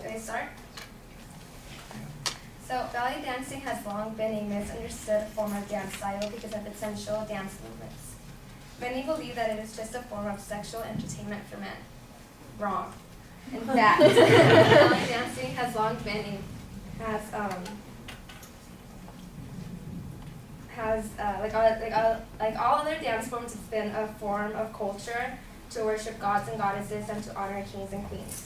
Should I start? So belly dancing has long been a misunderstood form of dance style because of its sensual dance movements. Many believe that it is just a form of sexual entertainment for men. Wrong. In fact, belly dancing has long been like all other dance forms, it's been a form of culture to worship gods and goddesses and to honor kings and queens.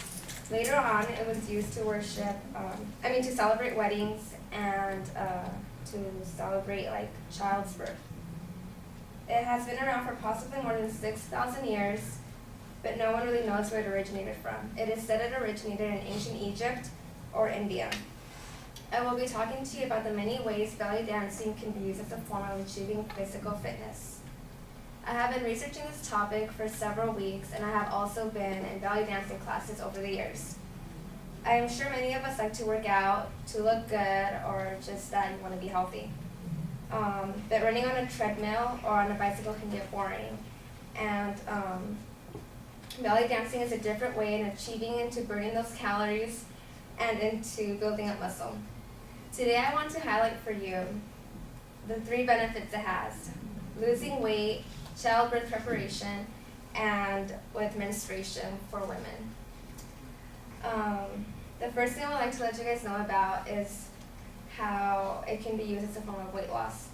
Later on, it was used to to celebrate weddings and to celebrate like child's birth. It has been around for possibly more than 6,000 years, but no one really knows where it originated from. It is said it originated in ancient Egypt or India. I will be talking to you about the many ways belly dancing can be used as a form of achieving physical fitness. I have been researching this topic for several weeks, and I have also been in belly dancing classes over the years. I am sure many of us like to work out, to look good, or just that you want to be healthy. But running on a treadmill or on a bicycle can get boring. And belly dancing is a different way in achieving into burning those calories and into building up muscle. Today I want to highlight for you the 3 benefits it has: losing weight, childbirth preparation, and with menstruation for women. The first thing I would like to let you guys know about is how it can be used as a form of weight loss.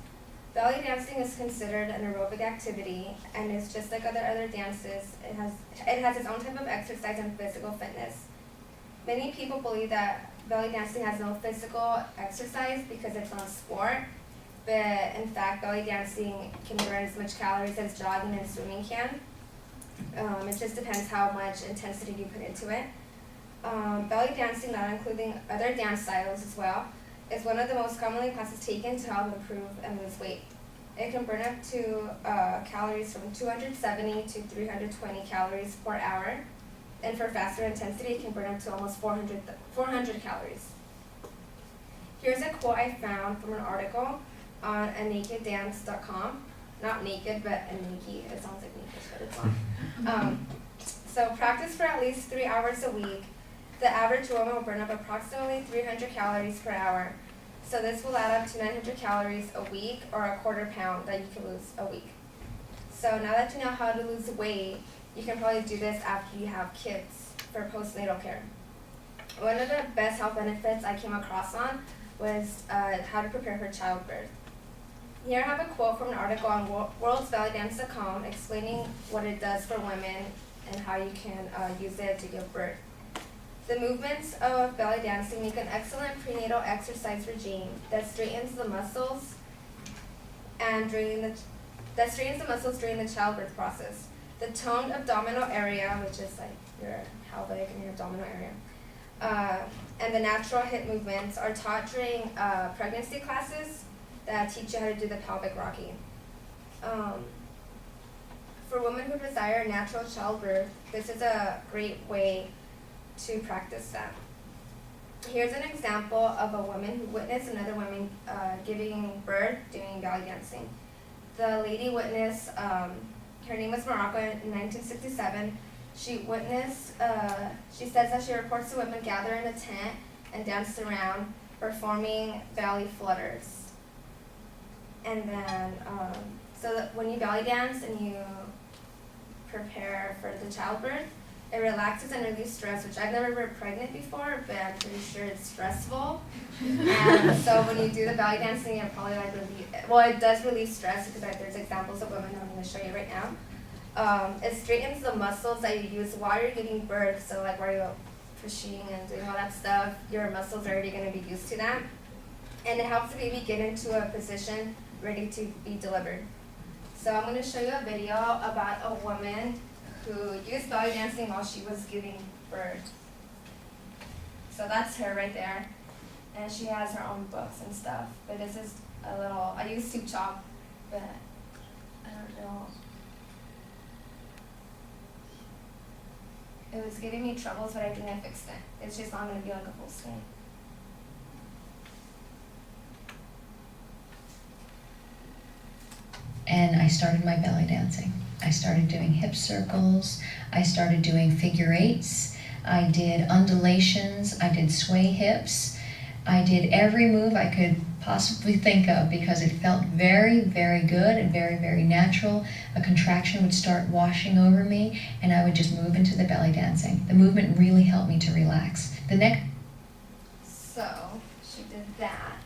Belly dancing is considered an aerobic activity and is just like other dances. It has its own type of exercise and physical fitness. Many people believe that belly dancing has no physical exercise because it's not a sport, but in fact, belly dancing can burn as much calories as jogging and swimming can. It just depends how much intensity you put into it. Belly dancing, not including other dance styles as well, is one of the most commonly classes taken to help improve and lose weight. It can burn up to calories from 270 to 320 calories per hour, and for faster intensity, it can burn up to almost 400 calories. Here's a quote I found from an article on anakeddance.com. Not naked, but anake. It sounds like naked, but it's not. So practice for at least 3 hours a week. The average woman will burn up approximately 300 calories per hour. So this will add up to 900 calories a week, or a quarter pound that you can lose a week. So now that you know how to lose weight, you can probably do this after you have kids for postnatal care. One of the best health benefits I came across on was how to prepare for childbirth. Here I have a quote from an article on worldsbellydance.com explaining what it does for women and how you can use it to give birth. The movements of belly dancing make an excellent prenatal exercise regime that straightens the muscles during the childbirth process. The toned abdominal area, which is like your pelvic and your abdominal area, and the natural hip movements are taught during pregnancy classes that teach you how to do the pelvic rocking. For women who desire natural childbirth, this is a great way to practice that. Here's an example of a woman who witnessed another woman giving birth doing belly dancing. The lady witnessed, her name was Morocco in 1967. She says that she reports the women gather in a tent and dance around, performing belly flutters. And then, so that when you belly dance and you prepare for the childbirth, it relaxes and relieves stress, which I've never been pregnant before, but I'm pretty sure it's stressful. And so when you do the belly dancing, it probably it does relieve stress because there's examples of women I'm going to show you right now. It straightens the muscles that you use while you're giving birth, so like while you're pushing and doing all that stuff, your muscles are already going to be used to that. And it helps the baby get into a position ready to be delivered. So I'm going to show you a video about a woman who used belly dancing while she was giving birth. So that's her right there. And she has her own books and stuff. But this is I used to chop, but I don't know. It was giving me troubles, but I think I fixed it. It's just not going to be like a full screen. And I started my belly dancing. I started doing hip circles. I started doing figure eights. I did undulations, I did sway hips, I did every move I could possibly think of because it felt very, very good and very, very natural. A contraction would start washing over me and I would just move into the belly dancing. The movement really helped me to relax. The next. So she did that,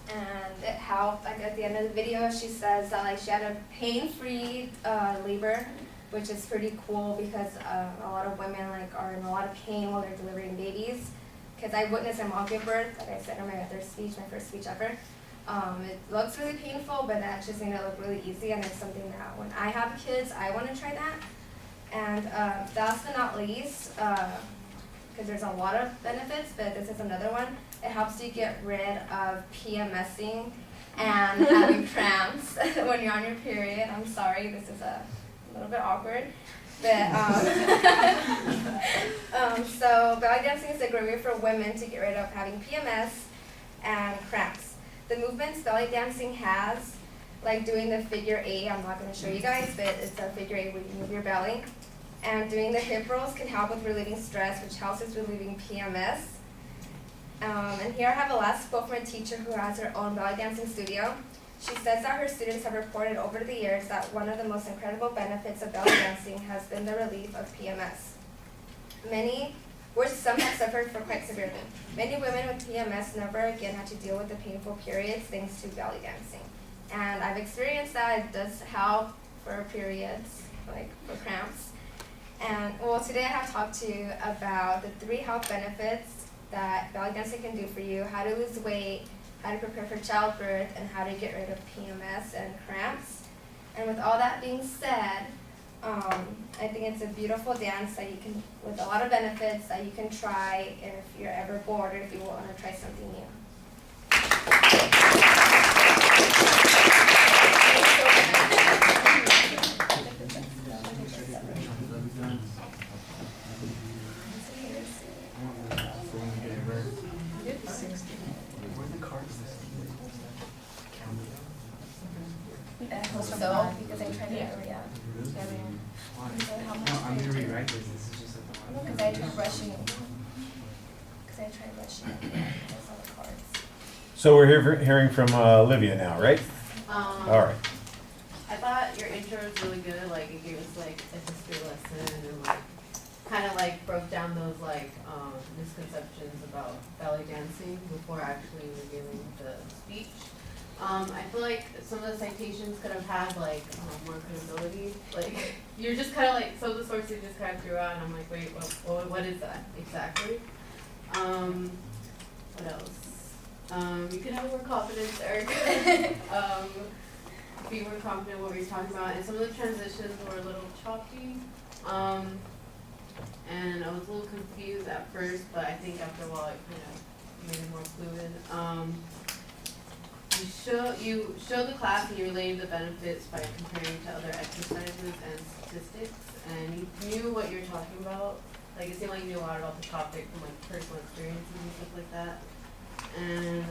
and it helped. Like at the end of the video, she says that like she had a pain-free labor, which is pretty cool because a lot of women like are in a lot of pain while they're delivering babies. Because I witnessed my mom give birth, like I said in my other speech, my first speech ever. It looks really painful, but that just made it look really easy, and it's something that when I have kids, I want to try that. And last but not least, because there's a lot of benefits, but this is another one. It helps you get rid of PMSing and having cramps when you're on your period. I'm sorry, this is a little bit awkward. But, so belly dancing is a great way for women to get rid of having PMS and cramps. The movements belly dancing has, like doing the figure 8, I'm not going to show you guys, but it's a figure 8 where you move your belly. And doing the hip rolls can help with relieving stress, which helps with relieving PMS. And here I have a last quote from a teacher who has her own belly dancing studio. She says that her students have reported over the years that one of the most incredible benefits of belly dancing has been the relief of PMS. Some have suffered from quite severely. Many women with PMS never again had to deal with the painful periods thanks to belly dancing. And I've experienced that. It does help for periods, like for cramps. And well, today I have talked to you about the 3 health benefits that belly dancing can do for you: how to lose weight, how to prepare for childbirth, and how to get rid of PMS and cramps. And with all that being said, I think it's a beautiful dance that you can, with a lot of benefits that you can try if you're ever bored or if you want to try something new. So, because I tried to hurry up. No, I'm gonna rewrite this. This is just at the one. Because I tried rushing. Because I tried rushing. I saw the cards. So we're hearing from Olivia now, right? All right. I thought your intro was really good. Like it gave us like a history lesson and like kind of like broke down those like misconceptions about belly dancing before actually revealing the speech. I feel like some of the citations could have had like more credibility. Like you're just kind of like some of the sources just kind of threw out, and I'm like, wait, what is that exactly? What else? You can have more confidence, Erika. Be more confident what we're talking about, and some of the transitions were a little choppy. And I was a little confused at first, but I think after a while it kind of made it more fluid. You showed the class and you relayed the benefits by comparing to other exercises and statistics, and you knew what you were talking about. Like it seemed like you knew a lot about the topic from like personal experiences and stuff like that. And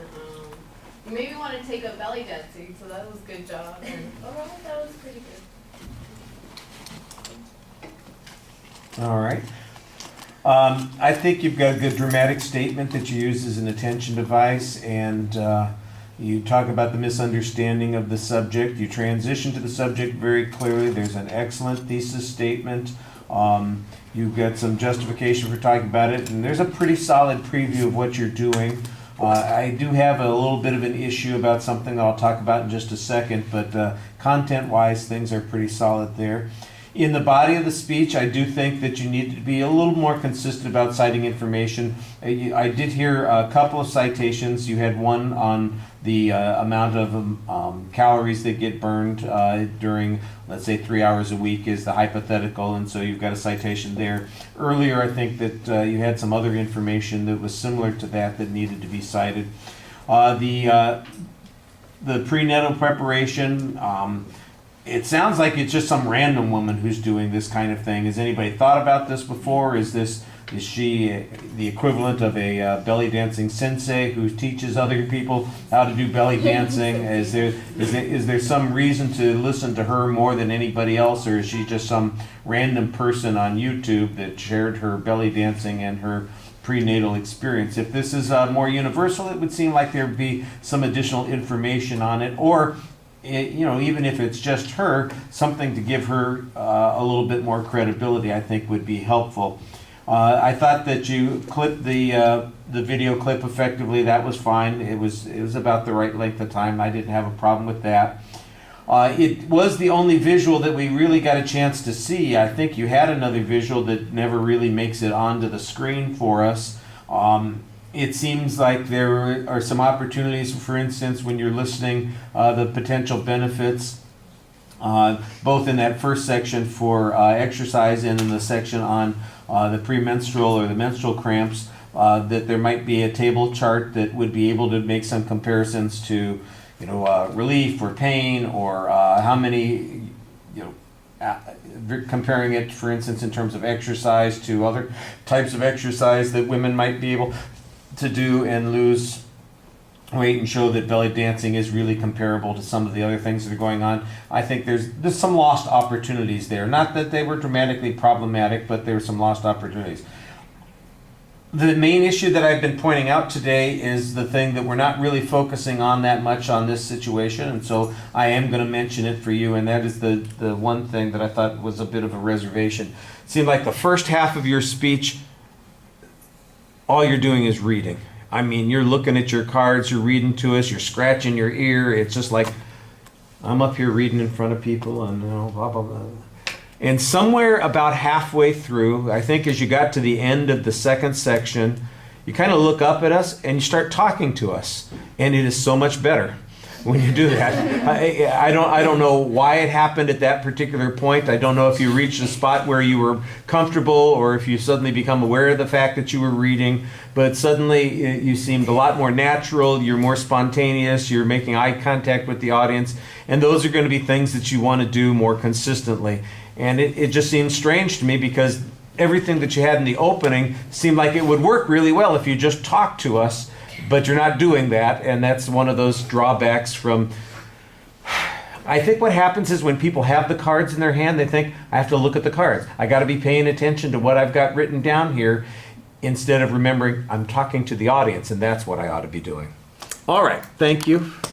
you made me want to take up belly dancing, so that was a good job. And overall, that was pretty good. All right. I think you've got a good dramatic statement that you use as an attention device, and you talk about the misunderstanding of the subject. You transition to the subject very clearly. There's an excellent thesis statement. You've got some justification for talking about it, and there's a pretty solid preview of what you're doing. I do have a little bit of an issue about something I'll talk about in just a second, but content-wise, things are pretty solid there. In the body of the speech, I do think that you need to be a little more consistent about citing information. I did hear a couple of citations. You had one on the amount of calories that get burned during, let's say, 3 hours a week is the hypothetical, and so you've got a citation there. Earlier, I think that you had some other information that was similar to that needed to be cited. The prenatal preparation, it sounds like it's just some random woman who's doing this kind of thing. Has anybody thought about this before? Is this Is she the equivalent of a belly dancing sensei who teaches other people how to do belly dancing? Is there some reason to listen to her more than anybody else, or is she just some random person on YouTube that shared her belly dancing and her prenatal experience? If this is more universal, it would seem like there would be some additional information on it, or even if it's just her, something to give her a little bit more credibility, I think would be helpful. I thought that you clipped the video clip effectively. That was fine. It was about the right length of time. I didn't have a problem with that. It was the only visual that we really got a chance to see. I think you had another visual that never really makes it onto the screen for us. It seems like there are some opportunities, for instance, when you're listening, the potential benefits, both in that first section for exercise and in the section on the premenstrual or the menstrual cramps, that there might be a table chart that would be able to make some comparisons to relief or pain, or how many, comparing it, for instance, in terms of exercise to other types of exercise that women might be able to do and lose weight, and show that belly dancing is really comparable to some of the other things that are going on. I think there's some lost opportunities there. Not that they were dramatically problematic, but there were some lost opportunities. The main issue that I've been pointing out today is the thing that we're not really focusing on that much on this situation, and so I am going to mention it for you, and that is the one thing that I thought was a bit of a reservation. It seemed like the first half of your speech, all you're doing is reading. I mean, you're looking at your cards, you're reading to us, you're scratching your ear. It's just like, I'm up here reading in front of people and blah, blah, blah. And somewhere about halfway through, I think as you got to the end of the second section, you kind of look up at us and you start talking to us. And it is so much better when you do that. I don't know why it happened at that particular point. I don't know if you reached a spot where you were comfortable, or if you suddenly become aware of the fact that you were reading, but suddenly you seemed a lot more natural, you're more spontaneous, you're making eye contact with the audience, and those are going to be things that you want to do more consistently. And it just seems strange to me, because everything that you had in the opening seemed like it would work really well if you just talked to us, but you're not doing that, and that's one of those drawbacks from... I think what happens is when people have the cards in their hand, they think, I have to look at the cards. I got to be paying attention to what I've got written down here, instead of remembering I'm talking to the audience, and that's what I ought to be doing. All right, thank you.